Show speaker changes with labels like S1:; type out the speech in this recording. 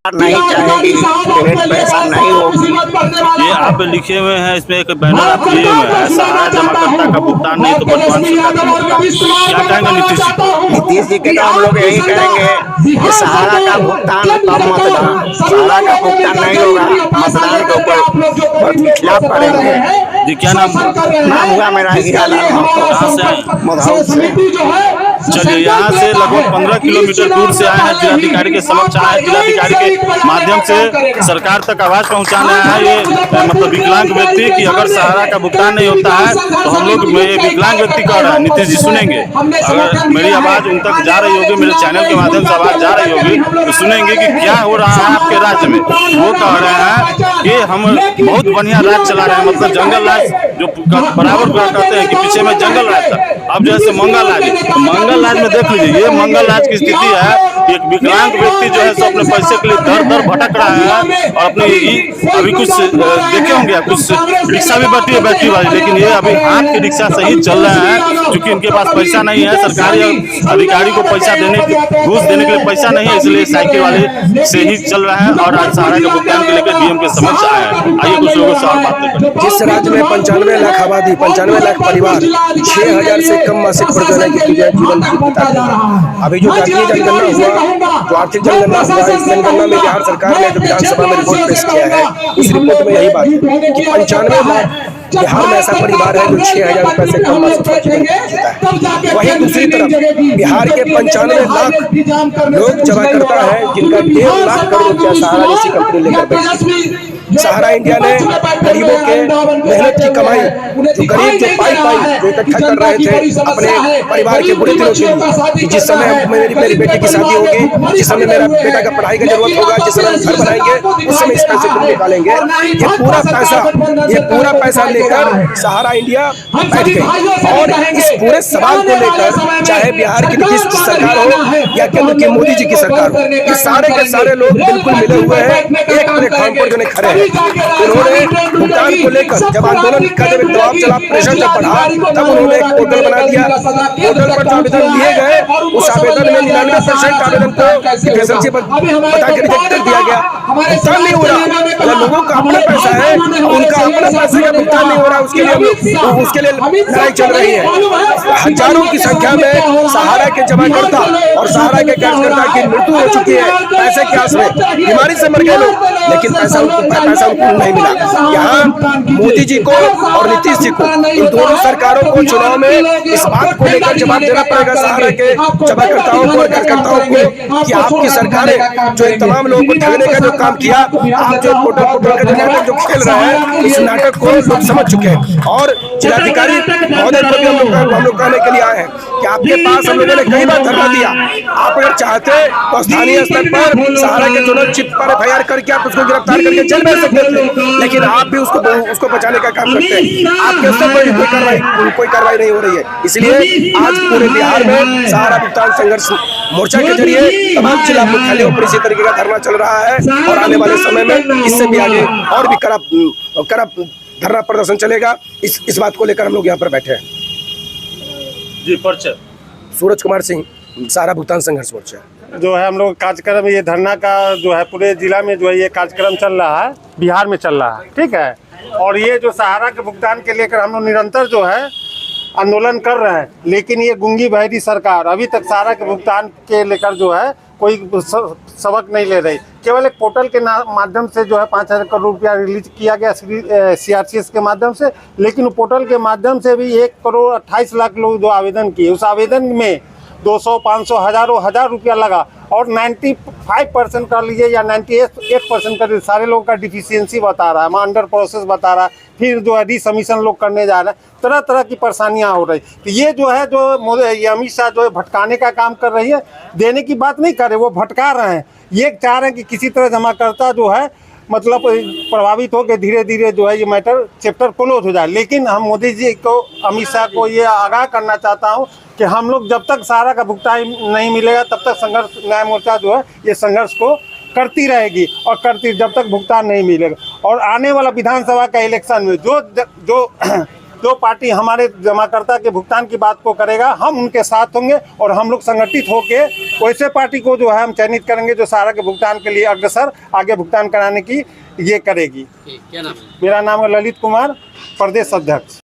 S1: नहीं चाहेगी, पेमेंट पैसा नहीं होगी।
S2: ये आप लिखे हुए हैं, इसमें एक बैनर आप लिए हुए हैं, सहारा जमाकर्ता का भुगतान नहीं तो वर्तमान सरकार का भुगतान। क्या कहेंगे नीतीश जी को?
S1: नीतीश जी के तो हम लोग यही कहेंगे कि सहारा का भुगतान कम मतदान, सहारा का भुगतान नहीं होगा, मतदान के ऊपर खिलाफ करेंगे।
S2: जी क्या नाम
S1: हुआ मेरा हीरालाल
S2: कहाँ से आए?
S1: मधौ से।
S2: चलिए, यहाँ से लगभग 15 किलोमीटर दूर से आए हैं, जिलाधिकारी के समक्ष आए हैं, जिलाधिकारी के माध्यम से सरकार तक आवाज पहुँचाना है। ये मतलब विकलांग व्यक्ति की अगर सहारा का भुगतान नहीं होता है तो हम लोग, ये विकलांग व्यक्ति कह रहा है, नीतीश जी सुनेंगे, अगर मेरी आवाज उन तक जा रही होगी, मेरे चैनल के माध्यम से आवाज जा रही होगी तो सुनेंगे कि क्या हो रहा है आपके राज्य में। वो कह रहे हैं कि हम बहुत बढ़िया राज चला रहे हैं, मतलब जंगल राज जो बराबर कहते हैं कि पीछे में जंगल राज था, अब जैसे मंगल राज। मंगल राज में देख लीजिए, ये मंगल राज की स्थिति है। एक विकलांग व्यक्ति जो है सो अपने पैसे के लिए दर दर भटक रहा है और अपने अभी कुछ देखे होंगे, कुछ रिक्शा भी बैठी है बैटरी वाली, लेकिन ये अभी हाथ की रिक्शा से ही चल रहे हैं क्योंकि इनके पास पैसा नहीं है। सरकारी अधिकारी को पैसा देने, घूस देने के लिए पैसा नहीं है, इसलिए साइकिल वाले से ही चल रहा है और आज सहारा के भुगतान के लेकर डीएम के समक्ष आए हैं। आइए कुछ लोगों से और बात करें।
S3: जिस राज्य में 95 लाख आबादी, 95 लाख परिवार, 6000 से कम मासिक प्रयोजन की जीवन बिता रहे हैं। अभी जो जातीय जनगणना हुआ, जो आर्थिक जनगणना हुआ, इस जनगणना में बिहार सरकार ने जो विधानसभा में रिपोर्ट पेश किया है, उस रिपोर्ट में यही बात है कि 95 लाख बिहार में ऐसा परिवार है जो 6000 रुपए से कम मासिक जीवन जीता है। वहीं दूसरी तरफ बिहार के 95 लाख लोग जमा करता है जिनका 1.5 लाख करोड़ रुपया सहारा जैसी कंपनी लेकर बैठी। सहारा इंडिया ने गरीबों के मेहनत की कमाई, जो गरीब जो पाई जो इकट्ठा कर रहे थे अपने परिवार के बुरे दिनों के लिए, कि जिस समय मेरी बेटी की शादी होगी, जिस समय मेरा बेटा का पढ़ाई का जरूरत होगा, जिस समय घर बनाएंगे, उस समय इस पैसे को निकालेंगे। ये पूरा पैसा लेकर सहारा इंडिया बैठ गई और इस पूरे सवाल को लेकर चाहे बिहार की नीतीश की सरकार हो या केंद्र की मोदी जी की सरकार हो, ये सारे के सारे लोग बिल्कुल मिले हुए हैं, एक प्लेटफॉर्म पर जो खड़े हैं। उन्होंने भुगतान को लेकर जब आंदोलन का जब दबाव चला, प्रेशर जब बढ़ा, तब उन्होंने एक पोर्टल बना दिया। पोर्टल पर जो आवेदन लिए गए, उस आवेदन में 99% आवेदन को एफिशिएंसी बता के रिजेक्ट कर दिया गया। भुगतान नहीं हो रहा, लोगों का अपना पैसा है, उनका अपना पैसा का भुगतान नहीं हो रहा, उसके लिए लड़ाई चल रही है। हजारों की संख्या में सहारा के जमाकर्ता और सहारा के कार्यकर्ता की मृत्यु हो चुकी है पैसे के आस में, बीमारी से मर गए लोग, लेकिन पैसा उनको नहीं मिला। यहाँ मोदी जी को और नीतीश जी को, इन दोनों सरकारों को चुनाव में इस बात को लेकर जवाब देना पड़ेगा, सहारा के जमाकर्ताओं को और कार्यकर्ताओं को, कि आपकी सरकारें जो तमाम लोगों को ठगने का जो काम किया, आप जो पोर्टल का जो नाटक जो खेल रहे हैं, इस नाटक को लोग समझ चुके हैं। और जिलाधिकारी महोदय को भी हम लोग कहने के लिए आए हैं कि आपके पास हम लोगों ने कई बार धरना दिया, आप अगर चाहते तो स्थानीय स्तर पर सहारा के चुनाव चिप पर FIR करके आप उसको गिरफ्तार करके जेल में सकते थे, लेकिन आप भी उसको बचाने का काम करते हैं। आपके स्तर पर कोई कार्रवाई नहीं हो रही है। इसलिए आज पूरे बिहार में सहारा भुगतान संघर्ष मोर्चा के जरिए तमाम जिला मुख्यालयों पर इसी तरीके का धरना चल रहा है और आने वाले समय में इससे भी आगे और भी कड़ा धरना प्रदर्शन चलेगा। इस बात को लेकर हम लोग यहाँ पर बैठे हैं।
S2: जी, परिचय।
S3: सूरज कुमार सिंह, सहारा भुगतान संघर्ष मोर्चा।
S4: जो है हम लोग कार्यक्रम, ये धरना का जो है पूरे जिला में जो है ये कार्यक्रम चल रहा है, बिहार में चल रहा है, ठीक है। और ये जो सहारा के भुगतान के लेकर हम लोग निरंतर जो है आंदोलन कर रहे हैं, लेकिन ये गूंगी बहरी सरकार अभी तक सहारा के भुगतान के लेकर जो है कोई सबक नहीं ले रही। केवल एक पोर्टल के माध्यम से जो है 5000 करोड़ रुपया रिलीज किया गया CRCS के माध्यम से, लेकिन पोर्टल के माध्यम से भी 1,28,00,000 लोग जो आवेदन किए, उस आवेदन में 200, 500, हजार रुपया लगा और 95% कर लीजिए या 98% कर लीजिए, सारे लोगों का डिफिशियंसी बता रहा है, अंडर प्रोसेस बता रहा है, फिर जो है रिसबमिशन लोग करने जा रहे हैं, तरह तरह की परेशानियां हो रही। तो ये जो है ये अमित शाह जो है भटकाने का काम कर रही है, देने की बात नहीं कर रहे, वो भटका रहे हैं। ये चाह रहे हैं कि किसी तरह जमाकर्ता जो है मतलब प्रभावित हो के धीरे धीरे जो है ये मैटर चैप्टर क्लोज हो जाए। लेकिन हम मोदी जी को, अमित शाह को ये आगाह करना चाहता हूँ कि हम लोग जब तक सहारा का भुगतान नहीं मिलेगा तब तक संघर्ष न्याय मोर्चा जो है ये संघर्ष को करती रहेगी और करती जब तक भुगतान नहीं मिलेगा। और आने वाला विधानसभा का इलेक्शन में जो जो पार्टी हमारे जमाकर्ता के भुगतान की बात को करेगा हम उनके साथ होंगे और हम लोग संगठित होकर वैसे पार्टी को जो है हम चयनित करेंगे जो सहारा के भुगतान के लिए अग्रसर आगे भुगतान कराने की ये करेगी।
S5: क्या नाम है?
S4: मेरा नाम है ललित कुमार, प्रदेश अध्यक्ष।